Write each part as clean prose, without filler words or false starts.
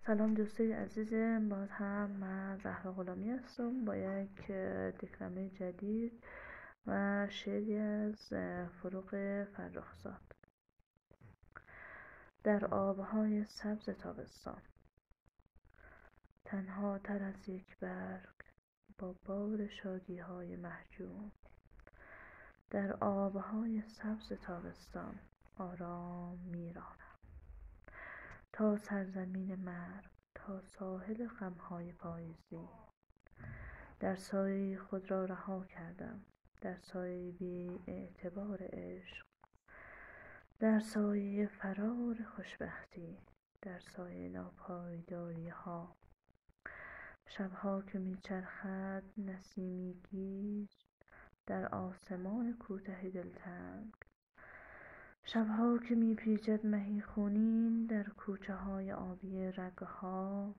سلام دوستای عزیزم، باز هم من زهرا غلامی هستم با یک دکلمه جدید و شعری از فروغ فرخزاد. در آبهای سبز تابستان، تنها تر از یک برگ با بار شادی های محجوم، در آبهای سبز تابستان آرام میرانم تا سرزمین مرگ، تا ساحل غمهای پاییزی. در سایه خود را رها کردم، در سایه بی اعتبار عشق، در سایه فرار خوشبختی، در سایه ناپایداری ها. شبها که میچرخد نسیمی گیج در آسمان کوته دلتنگ، شبها که میپیچد مهی خونین در کوچه های آبی رگه ها،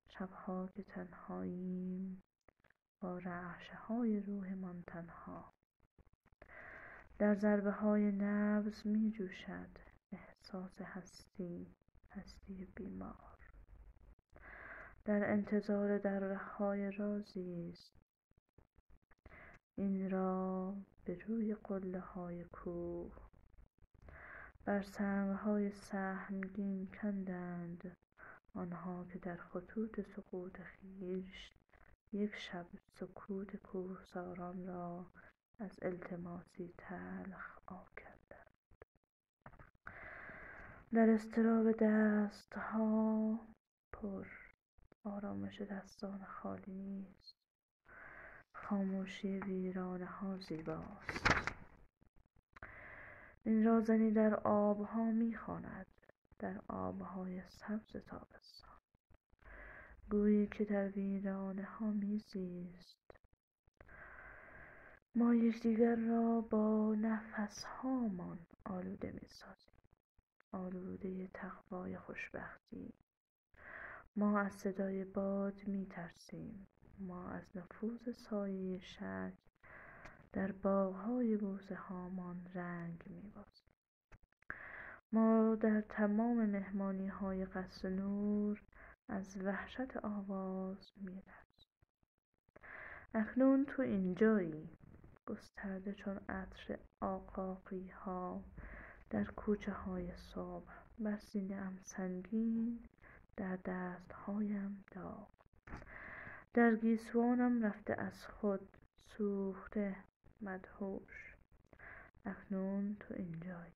شبها که تنهاییم با رعشه های روحمان تنها. در ضربه های نبض می جوشد احساس هستی بیمار. در انتظار دره های رازی است این را به روی قله های کوه. بر سنگ های سهمگین کندند آنها که در خطوط سقوط خویش یک شب سکوت کوهساران را از التماسی تلخ آب کردند. در اضطراب دستها پر، آرامش دستان خالی نیست. خاموشی ویرانه ها زیباست. این را زنی در آبها میخواند، در آبهای سبز تابستان، گویی که در ویرانه ها میزیست. ما یکدیگر را با نفس هامان آلوده میسازیم، آلوده تقوای خوشبختی. ما از صدای باد میترسیم، ما از نفوذ سایه شک در باغهای بوسه هامان رنگ میبازیم. ما در تمام مهمانی های قصر نور از وحشت آواز میلرزیم. اکنون تو اینجایی، گسترده چون عطر آقاقی ها در کوچه های صبح، بر سینه ام سنگین، در دست هایم داغ، در گیسوانم رفته از خود سوخته مدهوش. اکنون تو اینجایی،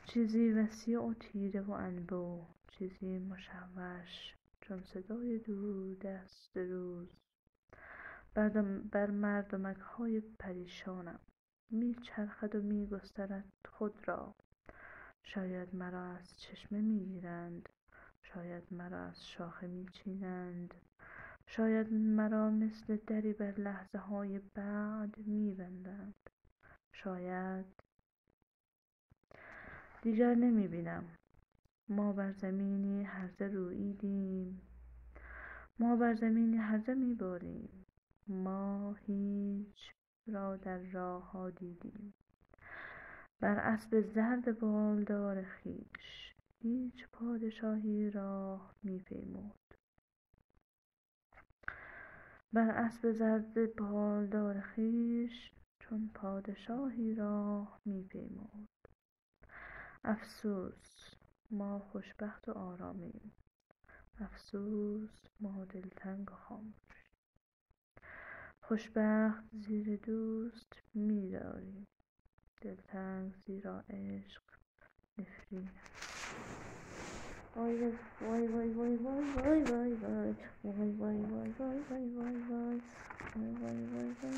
چیزی وسیع و تیره و انبوه، چیزی مشوش چون صدای دوردست روز. بر مردمک های پریشانم میچرخد و میگسترد خود را. شاید مرا از چشمه میگیرند، شاید مرا از شاخه میچینند، شاید مرا مثل دری بر لحظه های بعد میبندند. شاید دیگر نمیبینم. ما بر زمینی هرزه روییدیم، ما بر زمینی هرزه میباریم. ما هیچ را در راه ها دیدیم، بر اسب زرد بالدار خویش هیچ پادشاهی راه میپیمود. بر اسب زرد بالدار خویش چون پادشاهی راه میپیمود. افسوس ما خوشبخت و آرامیم، افسوس ما دلتنگ و خاموش. خوشبخت زیر دوست میداریم، دلتنگ زیرا عشق نفرین. وای وای وای وای وای وای وای وای وای وای وای وای وای وای وای وای وای وای.